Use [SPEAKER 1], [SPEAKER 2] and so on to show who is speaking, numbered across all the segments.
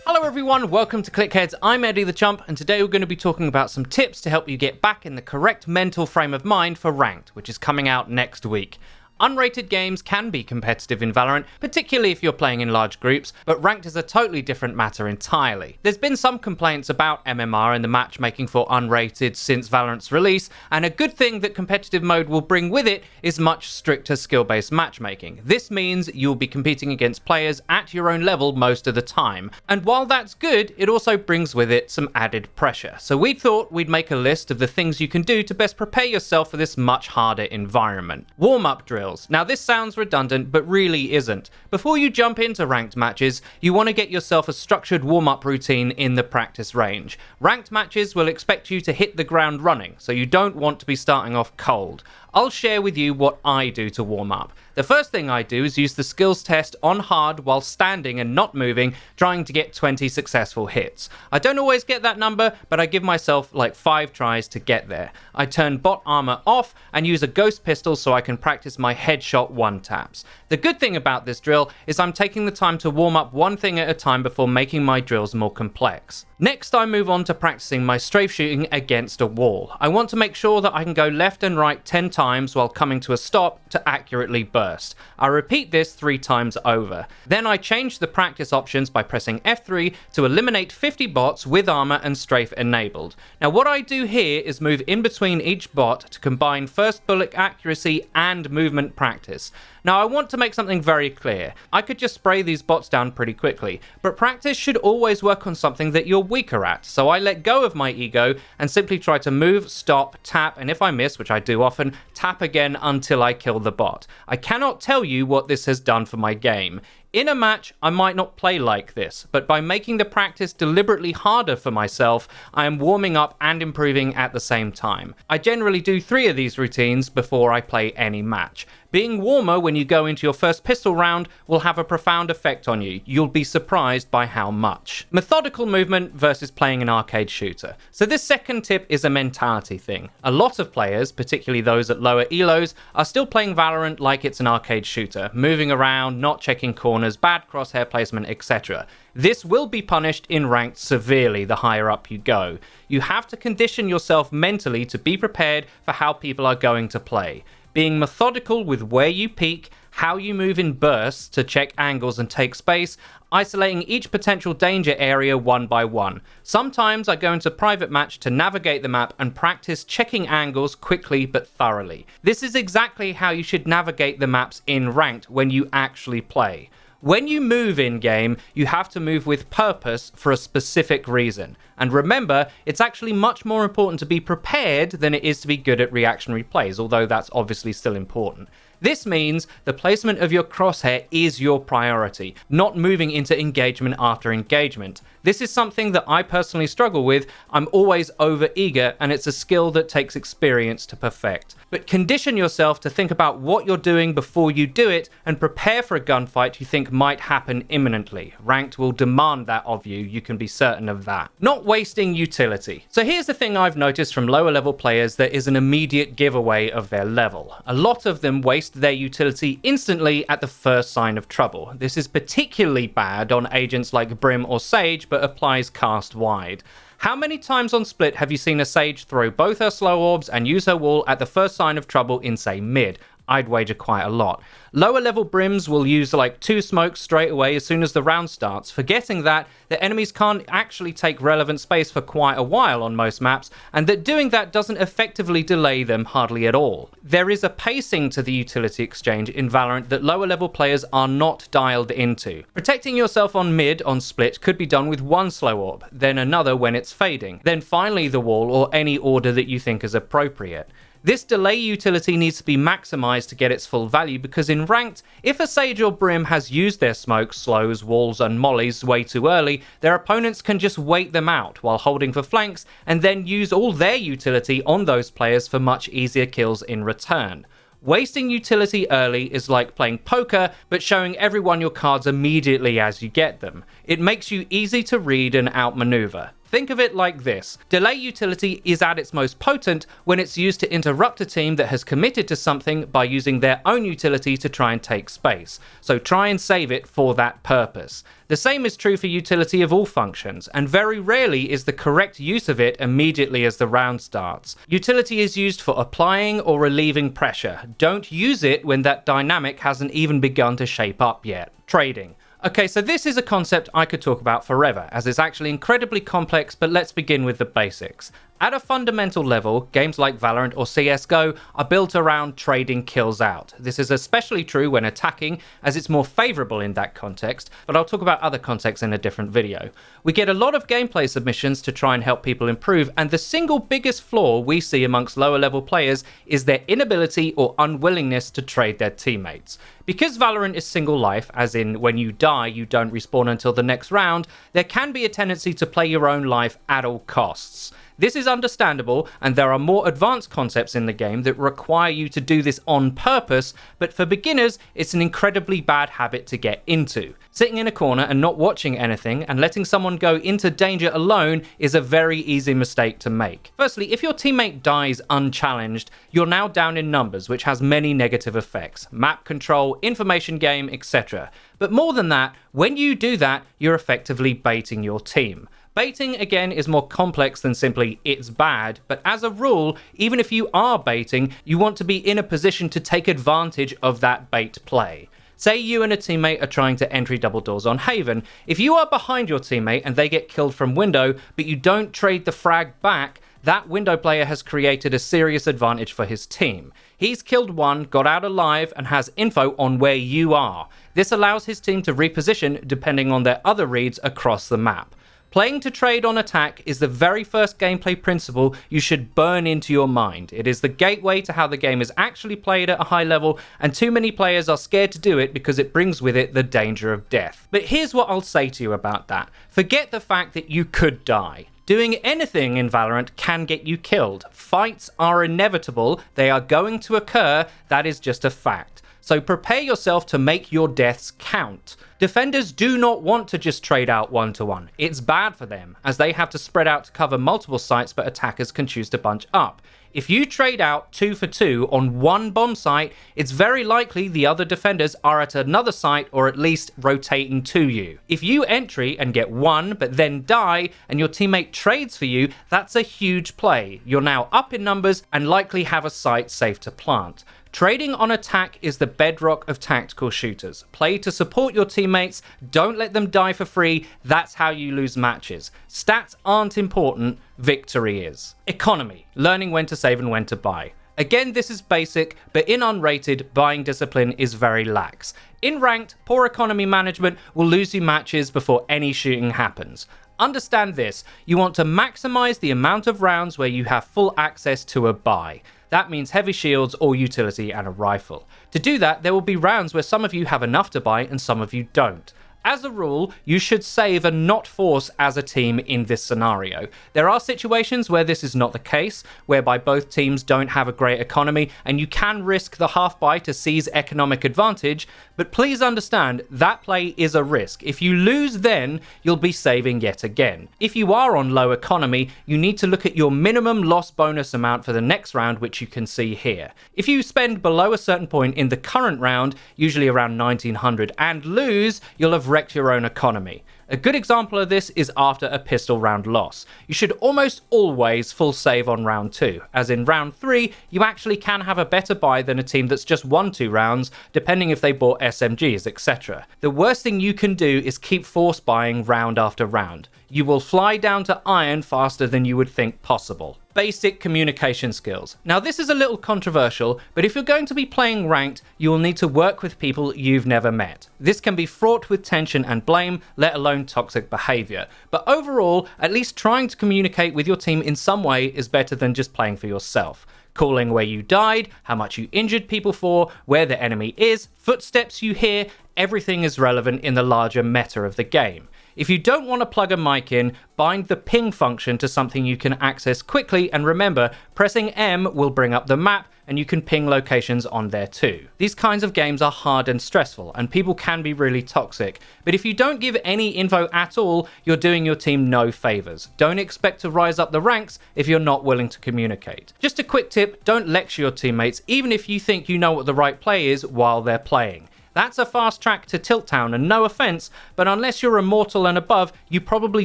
[SPEAKER 1] Hello everyone, welcome to Clickheads. I'm Eddie the Chump, and today we're going to be talking about some tips to help you get back in the correct mental frame of mind for Ranked, which is coming out next week. Unrated games can be competitive in Valorant, particularly if you're playing in large groups, but Ranked is a totally different matter entirely. There's been some complaints about MMR and the matchmaking for unrated since Valorant's release, and a good thing that competitive mode will bring with it is much stricter skill-based matchmaking. This means you'll be competing against players at your own level most of the time, and while that's good, it also brings with it some added pressure. So we thought we'd make a list of the things you can do to best prepare yourself for this much harder environment. Warm-up drills. Now this sounds redundant, but really isn't. Before you jump into ranked matches, you want to get yourself a structured warm-up routine in the practice range. Ranked matches will expect you to hit the ground running, so you don't want to be starting off cold. I'll share with you what I do to warm up. The first thing I do is use the skills test on hard while standing and not moving, trying to get 20 successful hits. I don't always get that number, but I give myself like 5 tries to get there. I turn bot armor off and use a ghost pistol so I can practice my headshot one-taps. The good thing about this drill is I'm taking the time to warm up one thing at a time before making my drills more complex. Next, I move on to practicing my strafe shooting against a wall. I want to make sure that I can go left and right 10 times while coming to a stop to accurately burst. I repeat this 3 times over. Then I change the practice options by pressing F3 to eliminate 50 bots with armor and strafe enabled. Now what I do here is move in between each bot to combine first bullet accuracy and movement practice. Now I want to make something very clear. I could just spray these bots down pretty quickly, but practice should always work on something that you're weaker at, so I let go of my ego and simply try to move, stop, tap, and if I miss, which I do often, tap again until I kill the bot. I cannot tell you what this has done for my game. In a match, I might not play like this, but by making the practice deliberately harder for myself, I am warming up and improving at the same time. I generally do 3 of these routines before I play any match. Being warmer when you go into your first pistol round will have a profound effect on you. You'll be surprised by how much. Methodical movement versus playing an arcade shooter. So this second tip is a mentality thing. A lot of players, particularly those at lower elos, are still playing Valorant like it's an arcade shooter, moving around, not checking corners, bad crosshair placement, etc. This will be punished in ranked severely the higher up you go. You have to condition yourself mentally to be prepared for how people are going to play. Being methodical with where you peek, how you move in bursts to check angles and take space, isolating each potential danger area one by one. Sometimes I go into private match to navigate the map and practice checking angles quickly but thoroughly. This is exactly how you should navigate the maps in ranked when you actually play. When you move in-game, you have to move with purpose for a specific reason. And remember, it's actually much more important to be prepared than it is to be good at reactionary plays, although that's obviously still important. This means the placement of your crosshair is your priority, not moving into engagement after engagement. This is something that I personally struggle with. I'm always over-eager, and it's a skill that takes experience to perfect. But condition yourself to think about what you're doing before you do it, and prepare for a gunfight you think might happen imminently. Ranked will demand that of you, you can be certain of that. Not wasting utility. So here's the thing I've noticed from lower level players that is an immediate giveaway of their level. A lot of them waste their utility instantly at the first sign of trouble. This is particularly bad on agents like Brim or Sage, but applies cast-wide. How many times on Split have you seen a Sage throw both her slow orbs and use her wall at the first sign of trouble in, say, mid? I'd wager quite a lot. Lower level Brims will use like 2 smokes straight away as soon as the round starts, forgetting that the enemies can't actually take relevant space for quite a while on most maps, and that doing that doesn't effectively delay them hardly at all. There is a pacing to the utility exchange in Valorant that lower level players are not dialed into. Protecting yourself on mid on Split could be done with 1 slow orb, then another when it's fading, then finally the wall or any order that you think is appropriate. This delay utility needs to be maximized to get its full value, because in ranked, if a Sage or Brim has used their smokes, slows, walls and mollies way too early, their opponents can just wait them out while holding for flanks and then use all their utility on those players for much easier kills in return. Wasting utility early is like playing poker, but showing everyone your cards immediately as you get them. It makes you easy to read and outmaneuver. Think of it like this. Delay utility is at its most potent when it's used to interrupt a team that has committed to something by using their own utility to try and take space. So try and save it for that purpose. The same is true for utility of all functions, and very rarely is the correct use of it immediately as the round starts. Utility is used for applying or relieving pressure. Don't use it when that dynamic hasn't even begun to shape up yet. Trading. Okay, so this is a concept I could talk about forever, as it's actually incredibly complex, but let's begin with the basics. At a fundamental level, games like Valorant or CSGO are built around trading kills out. This is especially true when attacking, as it's more favourable in that context, but I'll talk about other contexts in a different video. We get a lot of gameplay submissions to try and help people improve, and the single biggest flaw we see amongst lower level players is their inability or unwillingness to trade their teammates. Because Valorant is single life, as in when you die you don't respawn until the next round, there can be a tendency to play your own life at all costs. This is understandable, and there are more advanced concepts in the game that require you to do this on purpose, but for beginners, it's an incredibly bad habit to get into. Sitting in a corner and not watching anything and letting someone go into danger alone is a very easy mistake to make. Firstly, if your teammate dies unchallenged, you're now down in numbers, which has many negative effects. Map control, information game, etc. But more than that, when you do that, you're effectively baiting your team. Baiting, again, is more complex than simply it's bad, but as a rule, even if you are baiting, you want to be in a position to take advantage of that bait play. Say you and a teammate are trying to entry double doors on Haven. If you are behind your teammate and they get killed from window, but you don't trade the frag back, that window player has created a serious advantage for his team. He's killed one, got out alive, and has info on where you are. This allows his team to reposition depending on their other reads across the map. Playing to trade on attack is the very first gameplay principle you should burn into your mind. It is the gateway to how the game is actually played at a high level, and too many players are scared to do it because it brings with it the danger of death. But here's what I'll say to you about that. Forget the fact that you could die. Doing anything in Valorant can get you killed. Fights are inevitable, they are going to occur, that is just a fact. So prepare yourself to make your deaths count. Defenders do not want to just trade out one-to-one. It's bad for them, as they have to spread out to cover multiple sites, but attackers can choose to bunch up. If you trade out 2 for 2 on one bomb site, it's very likely the other defenders are at another site or at least rotating to you. If you entry and get 1 but then die and your teammate trades for you, that's a huge play. You're now up in numbers and likely have a site safe to plant. Trading on attack is the bedrock of tactical shooters. Play to support your teammates, don't let them die for free, that's how you lose matches. Stats aren't important, victory is. Economy, learning when to save and when to buy. Again, this is basic, but in unrated, buying discipline is very lax. In ranked, poor economy management will lose you matches before any shooting happens. Understand this, you want to maximize the amount of rounds where you have full access to a buy. That means heavy shields or utility and a rifle. To do that, there will be rounds where some of you have enough to buy and some of you don't. As a rule, you should save and not force as a team in this scenario. There are situations where this is not the case, whereby both teams don't have a great economy and you can risk the half buy to seize economic advantage, but please understand that play is a risk. If you lose then, you'll be saving yet again. If you are on low economy, you need to look at your minimum loss bonus amount for the next round, which you can see here. If you spend below a certain point in the current round, usually around 1900, and lose, you'll have wrecked your own economy. A good example of this is after a pistol round loss. You should almost always full save on round 2, as in round 3 you actually can have a better buy than a team that's just won 2 rounds, depending if they bought SMGs, etc. The worst thing you can do is keep force buying round after round. You will fly down to iron faster than you would think possible. Basic communication skills. Now this is a little controversial, but if you're going to be playing ranked, you will need to work with people you've never met. This can be fraught with tension and blame, let alone toxic behavior. But overall, at least trying to communicate with your team in some way is better than just playing for yourself. Calling where you died, how much you injured people for, where the enemy is, footsteps you hear, everything is relevant in the larger meta of the game. If you don't want to plug a mic in, bind the ping function to something you can access quickly, and remember, pressing M will bring up the map, and you can ping locations on there too. These kinds of games are hard and stressful, and people can be really toxic, but if you don't give any info at all, you're doing your team no favours. Don't expect to rise up the ranks if you're not willing to communicate. Just a quick tip, don't lecture your teammates even if you think you know what the right play is while they're playing. That's a fast track to Tilt Town, and no offence, but unless you're immortal and above, you probably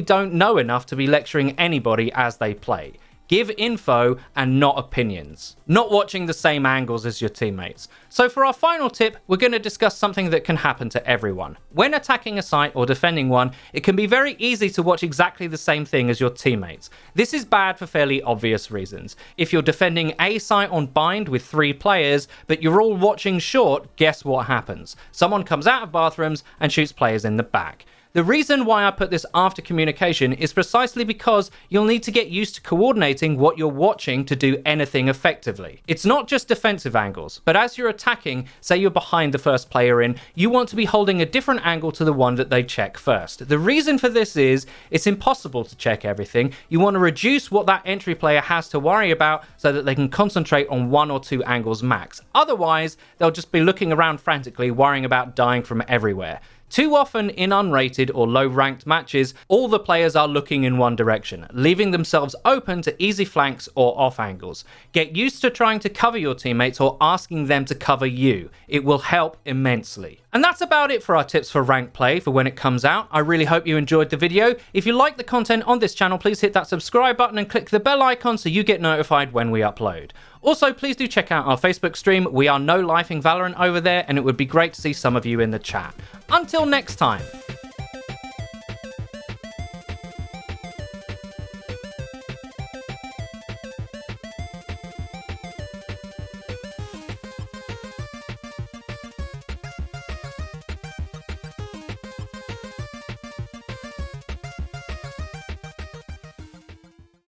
[SPEAKER 1] don't know enough to be lecturing anybody as they play. Give info and not opinions. Not watching the same angles as your teammates. So for our final tip, we're going to discuss something that can happen to everyone. When attacking a site or defending one, it can be very easy to watch exactly the same thing as your teammates. This is bad for fairly obvious reasons. If you're defending a site on bind with 3 players, but you're all watching short, guess what happens? Someone comes out of bathrooms and shoots players in the back. The reason why I put this after communication is precisely because you'll need to get used to coordinating what you're watching to do anything effectively. It's not just defensive angles, but as you're attacking, say you're behind the first player in, you want to be holding a different angle to the one that they check first. The reason for this is, it's impossible to check everything. You want to reduce what that entry player has to worry about so that they can concentrate on 1 or 2 angles max. Otherwise, they'll just be looking around frantically, worrying about dying from everywhere. Too often in unrated or low ranked matches, all the players are looking in one direction, leaving themselves open to easy flanks or off angles. Get used to trying to cover your teammates or asking them to cover you. It will help immensely. And that's about it for our tips for ranked play for when it comes out. I really hope you enjoyed the video. If you like the content on this channel, please hit that subscribe button and click the bell icon so you get notified when we upload. Also, please do check out our Facebook stream. We are no-lifing Valorant over there, and it would be great to see some of you in the chat. Until next time.